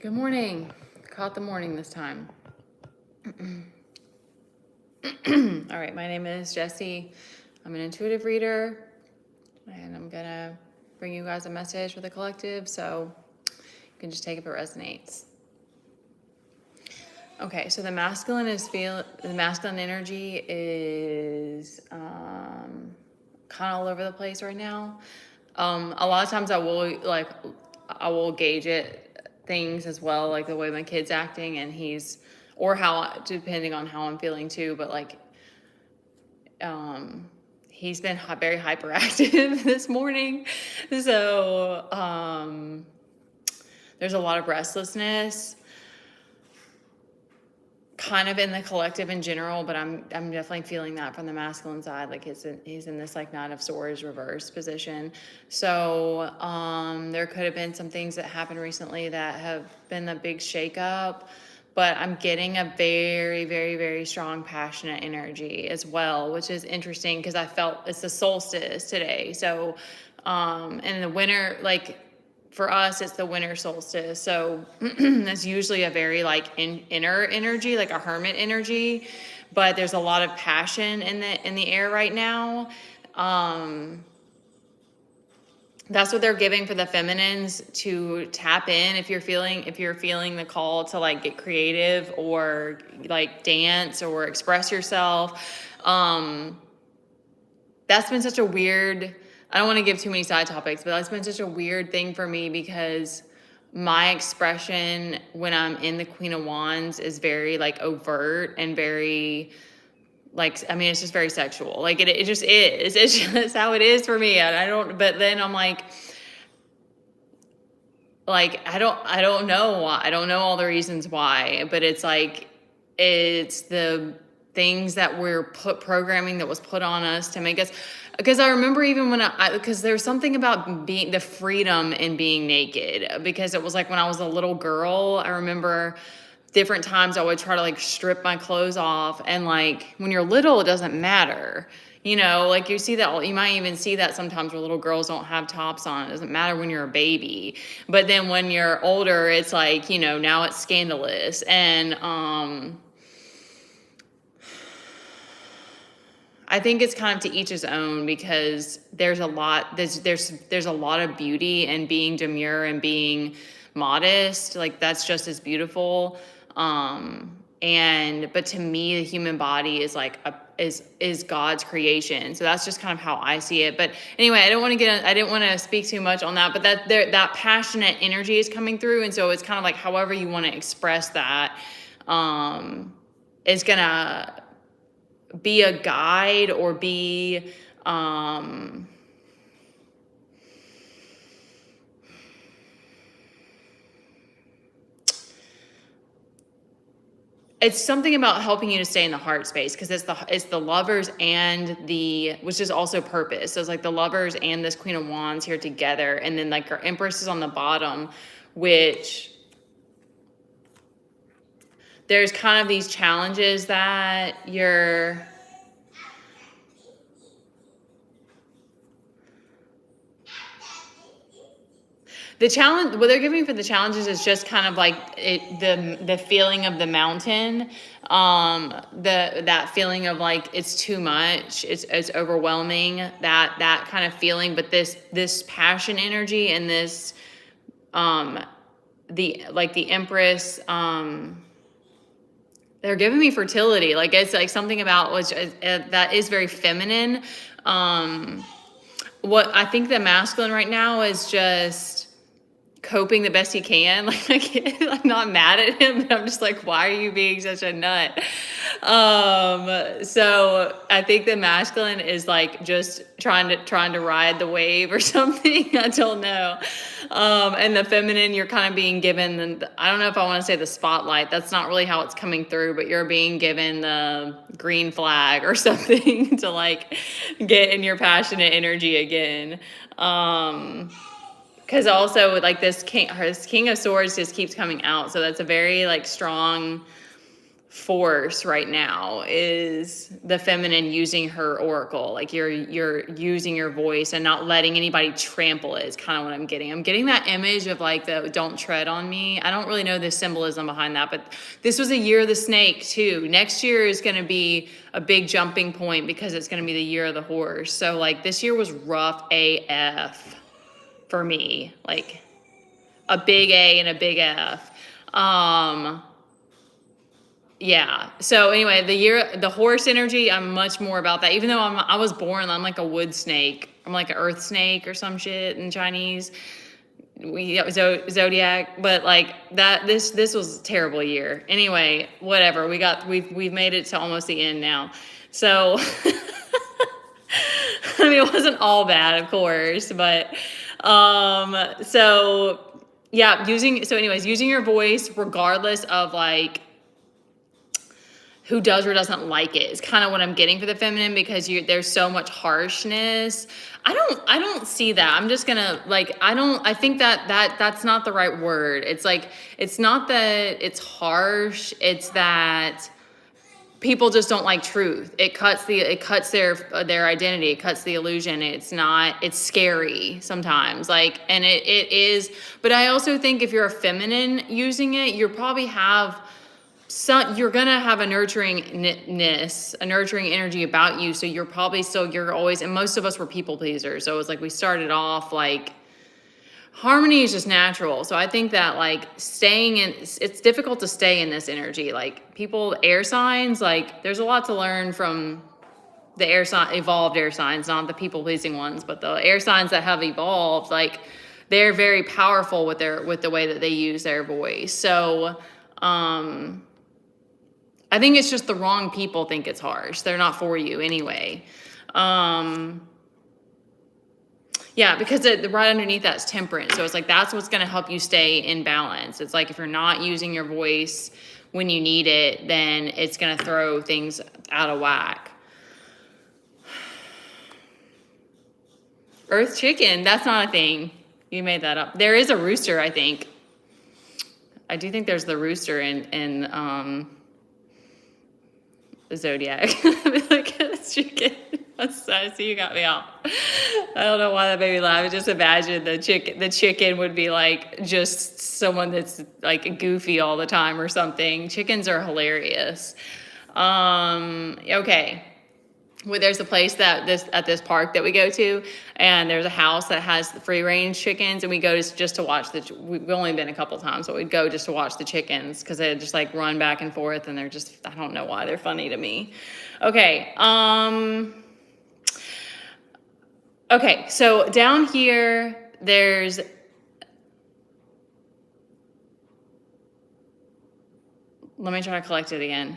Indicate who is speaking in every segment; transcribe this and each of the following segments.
Speaker 1: Good morning. Caught the morning this time. All right, my name is Jessie. I'm an intuitive reader, and I'm gonna bring you guys a message for the collective, so you can just take it if it resonates. Okay, so the masculine energy is kind of all over the place right now. A lot of times I will gauge things as well, like the way my kid's acting, and or depending on how I'm feeling too. But he's been very hyperactive this morning, so there's a lot of restlessness kind of in the collective in general, but I'm definitely feeling that from the masculine side. Like he's in this like Knight of Swords reverse position. So there could have been some things that happened recently that have been a big shakeup, but I'm getting a very, very, very strong passionate energy as well, which is interesting because I felt it's the solstice today. So and the winter, like for us, it's the winter solstice. So that's usually a very like inner energy, like a hermit energy, but there's a lot of passion in the air right now. That's what they're giving for the feminines to tap in if you're feeling the call to like get creative or like dance or express yourself. That's been such a weird, I don't want to give too many side topics, but that's been such a weird thing for me because my expression when I'm in the Queen of Wands is very like overt and very like, I mean, it's just very sexual. Like it just is. It's just how it is for me. And but then I'm like, I don't know why. I don't know all the reasons why, but it's like, it's the things that we're programming that was put on us to make us, because I remember even when because there's something about being the freedom in being naked, because it was like when I was a little girl, I remember different times I would try to like strip my clothes off, and like when you're little it doesn't matter, like you might even see that sometimes where little girls don't have tops on. It doesn't matter when you're a baby, but then when you're older it's like, now it's scandalous. And I think it's kind of to each his own, because there's a lot of beauty in being demure and being modest. Like that's just as beautiful. But to me, the human body is like is God's creation. So that's just kind of how I see it. But anyway, I didn't want to speak too much on that, but that passionate energy is coming through. And so it's kind of like, however you want to express that, is gonna be a guide or be it's something about helping you to stay in the heart space, because it's the lovers and which is also purpose. So it's like the lovers and this Queen of Wands here together, and then like our Empress is on the bottom, which there's kind of these challenges that the challenge, what they're giving for the challenges is just kind of like the feeling of the mountain, that feeling of like it's too much, it's overwhelming, that kind of feeling. But this passion energy and this the Empress, they're giving me fertility. Like it's like something about which that is very feminine. What I think the masculine right now is just coping the best he can. I'm not mad at him, but I'm just like, why are you being such a nut? So I think the masculine is like just trying to ride the wave or something. I don't know. And the feminine, you're kind of being given I don't know if I want to say the spotlight. That's not really how it's coming through, but you're being given the green flag or something to like get in your passionate energy again. Because also like this King of Swords just keeps coming out. So that's a very like strong force right now is the feminine using her oracle. Like you're using your voice and not letting anybody trample it is kind of what I'm getting. I'm getting that image of like the don't tread on me. I don't really know the symbolism behind that, but this was a year of the snake too. Next year is going to be a big jumping point because it's going to be the year of the horse. So like this year was rough AF for me, like a big A and a big F. Yeah. So anyway, the horse energy, I'm much more about that. Even though I was born, I'm like a wood snake. I'm like an earth snake or some shit in Chinese. Zodiac, but like that, this was a terrible year. Anyway, whatever. We've made it to almost the end now. So, I mean, it wasn't all bad, of course, but, so yeah, using your voice regardless of like, who does or doesn't like it is kind of what I'm getting for the feminine, because there's so much harshness. I don't see that. I'm just gonna like, I think that's not the right word. It's like, it's not that it's harsh. It's that people just don't like truth. It cuts their identity. It cuts the illusion. It's scary sometimes. Like, and it is, but I also think if you're a feminine using it, you probably have, so you're gonna have a nurturingness, a nurturing energy about you. So you're probably you're always, and most of us were people pleasers. So it's like we started off like harmony is just natural. So I think that like it's difficult to stay in this energy. Like people, air signs, like there's a lot to learn from the evolved air signs, not the people pleasing ones, but the air signs that have evolved. Like they're very powerful with the way that they use their voice. So, I think it's just the wrong people think it's harsh. They're not for you anyway. Yeah, because right underneath that's temperance. So it's like, that's what's going to help you stay in balance. It's like, if you're not using your voice when you need it, then it's going to throw things out of whack. Earth chicken, that's not a thing. You made that up. There is a rooster, I think. I do think there's the rooster in the Zodiac. Like, chicken. So you got me off. I don't know why that made me laugh. I just imagine the chicken would be like just someone that's like goofy all the time or something. Chickens are hilarious. Okay. Well, there's a place at this park that we go to, and there's a house that has free range chickens, and we go just to watch we've only been a couple times, but we'd go just to watch the chickens because they just like run back and forth, and they're just, I don't know why they're funny to me. Okay. Okay. So down here, let me try to collect it again.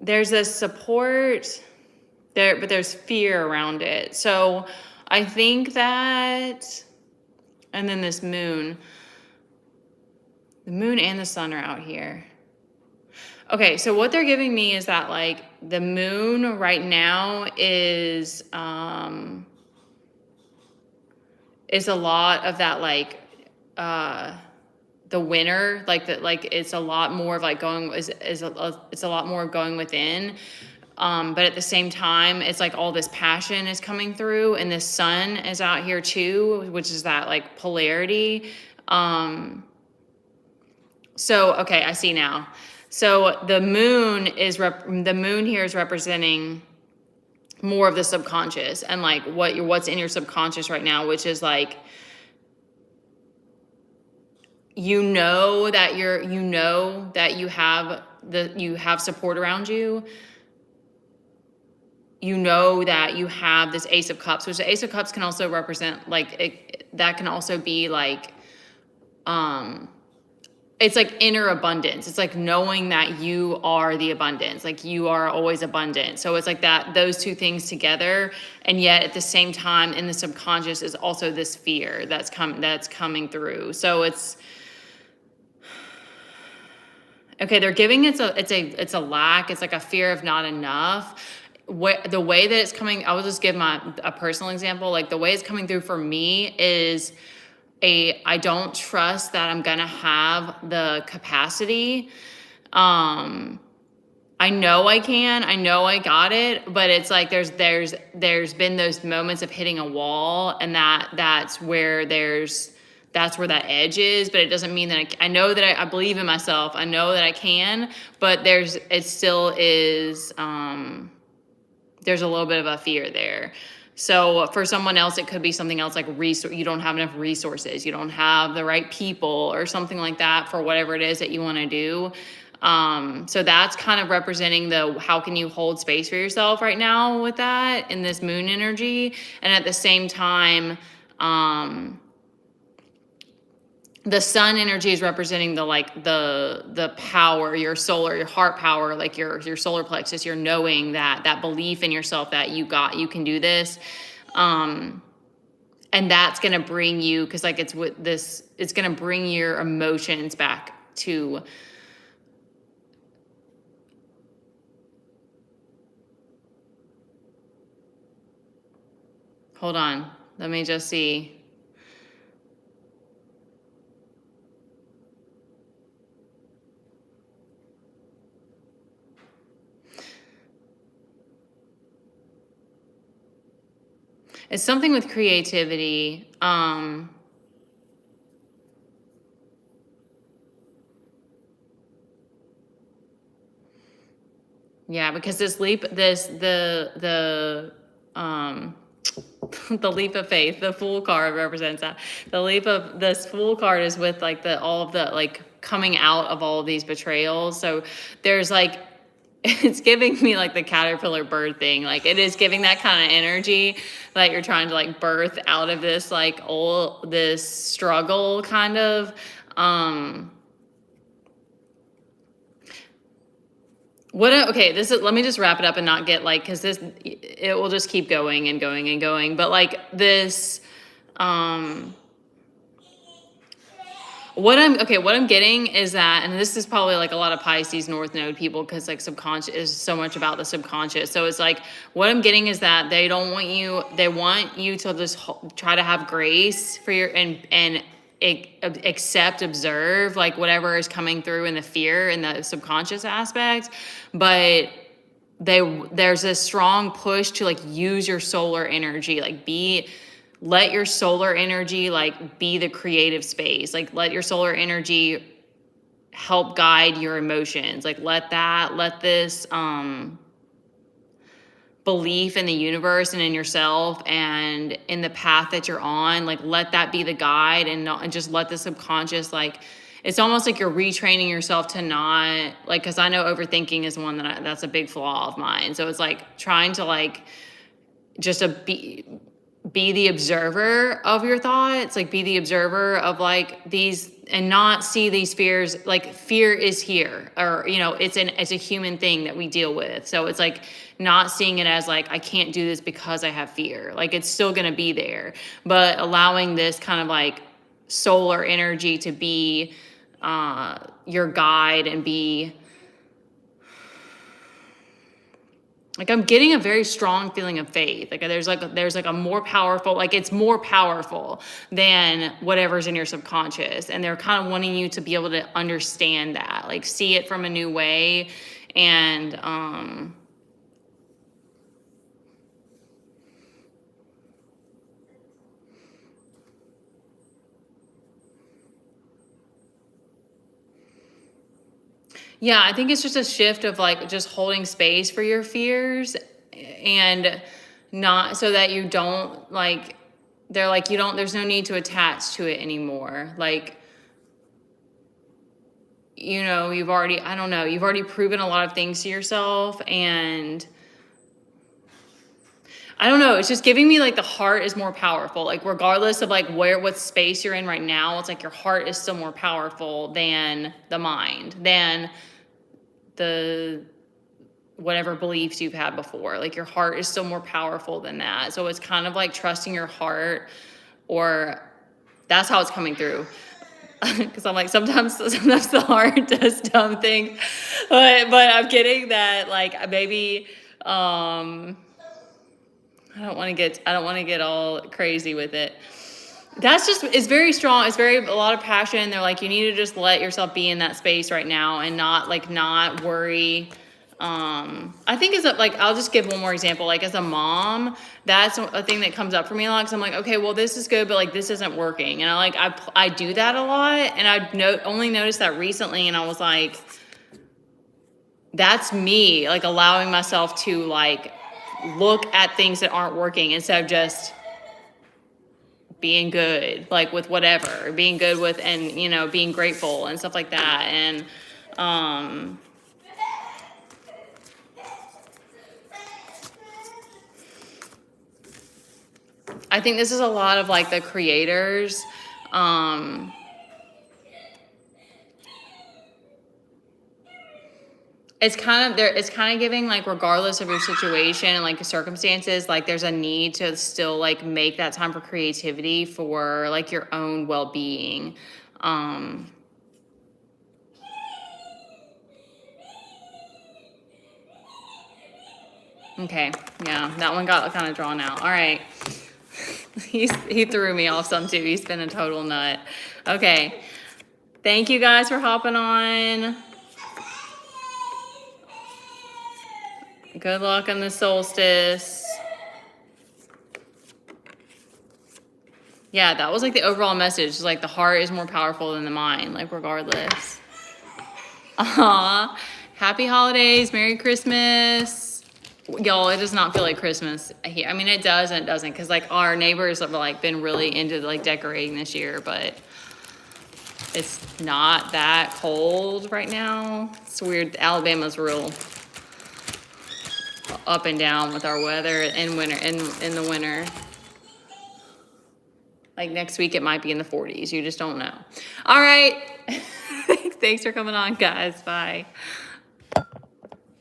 Speaker 1: There's a support there, but there's fear around it. So I think that, and then this moon, the moon and the sun are out here. Okay, so what they're giving me is that like the moon right now is a lot of that like, the winter, like that, like it's a lot more of like it's a lot more of going within. But at the same time, it's like all this passion is coming through, and the sun is out here too, which is that like polarity. So, okay, I see now. So the moon here is representing more of the subconscious and like what's in your subconscious right now, which is like, you know that you have support around you. You know that you have this Ace of Cups, which the Ace of Cups can also represent like that can also be like, it's like inner abundance. It's like knowing that you are the abundance, like you are always abundant. So it's like that, those two things together. And yet at the same time in the subconscious is also this fear that's coming through. So it's, okay, they're giving it's a lack. It's like a fear of not enough. The way that it's coming, I will just give a personal example. Like the way it's coming through for me is I don't trust that I'm gonna have the capacity. Um, I know I can, I know I got it, but it's like there's been those moments of hitting a wall, and that's where that edge is. But it doesn't mean that I know that I believe in myself. I know that I can, but it still is. There's a little bit of a fear there. So for someone else, it could be something else like you don't have enough resources, you don't have the right people or something like that for whatever it is that you want to do. So that's kind of representing how can you hold space for yourself right now with that in this moon energy. And at the same time, the sun energy is representing the power, your heart power, like your solar plexus. You're knowing that belief in yourself that you can do this. And that's going to bring you, because like it's going to bring your emotions back to, hold on, let me just see. It's something with creativity. Yeah, because the the leap of faith, the Fool card represents that. This Fool card is with like all of the like coming out of all of these betrayals. So there's like, it's giving me like the caterpillar bird thing. Like it is giving that kind of energy that you're trying to like birth out of this like this struggle kind of. Let me just wrap it up and not get like, because it will just keep going and going and going. But like this, what I'm getting is that, and this is probably like a lot of Pisces North Node people, because like subconscious is so much about the subconscious. So it's like, what I'm getting is that they want you to just try to have grace for and accept, observe like whatever is coming through in the fear and the subconscious aspect. But there's a strong push to like use your solar energy, like let your solar energy like be the creative space. Like let your solar energy help guide your emotions. Like let this belief in the universe and in yourself and in the path that you're on, like let that be the guide, and just let the subconscious, like it's almost like you're retraining yourself to not like, because I know overthinking is one that's a big flaw of mine. So it's like trying to like just be the observer of your thoughts, like be the observer of like these, and not see these fears. Like fear is here, or it's a human thing that we deal with. So it's like not seeing it as like I can't do this because I have fear. Like it's still going to be there, but allowing this kind of like solar energy to be your guide and be like, I'm getting a very strong feeling of faith. Like there's like a more powerful, like it's more powerful than whatever's in your subconscious. And they're kind of wanting you to be able to understand that, like see it from a new way. And, yeah, I think it's just a shift of like just holding space for your fears, and not so that you don't like, they're like, there's no need to attach to it anymore. Like, you've already proven a lot of things to yourself, and I don't know, it's just giving me like the heart is more powerful. Like regardless of like what space you're in right now, it's like your heart is still more powerful than the mind, than the whatever beliefs you've had before. Like your heart is still more powerful than that. So it's kind of like trusting your heart, or that's how it's coming through. Because I'm like, sometimes the heart does dumb things, but I'm getting that like maybe I don't want to get all crazy with it. That's just, it's very strong. It's very, a lot of passion. They're like, you need to just let yourself be in that space right now and not worry. I think as a, like, I'll just give one more example. Like as a mom, that's a thing that comes up for me a lot. Cause I'm like, okay, well this is good, but like this isn't working. And I do that a lot. And only noticed that recently. And I was like, that's me, like allowing myself to like look at things that aren't working instead of just being good, like with whatever, being good with, and being grateful and stuff like that. And I think this is a lot of like the creators. It's kind of there. It's kind of giving like, regardless of your situation and like the circumstances, like there's a need to still like make that time for creativity for like your own well-being. Okay, yeah, that one got kind of drawn out. All right, he threw me off some too. He's been a total nut. Okay, thank you guys for hopping on. Good luck on the solstice. Yeah, that was like the overall message. Like the heart is more powerful than the mind, like regardless. Happy holidays, Merry Christmas. Y'all, it does not feel like Christmas here. I mean, it does and it doesn't, because like our neighbors have like been really into like decorating this year, but it's not that cold right now. It's weird. Alabama's real up and down with our weather in winter, in the winter. Like next week it might be in the 40s. You just don't know. All right. Thanks for coming on, guys. Bye.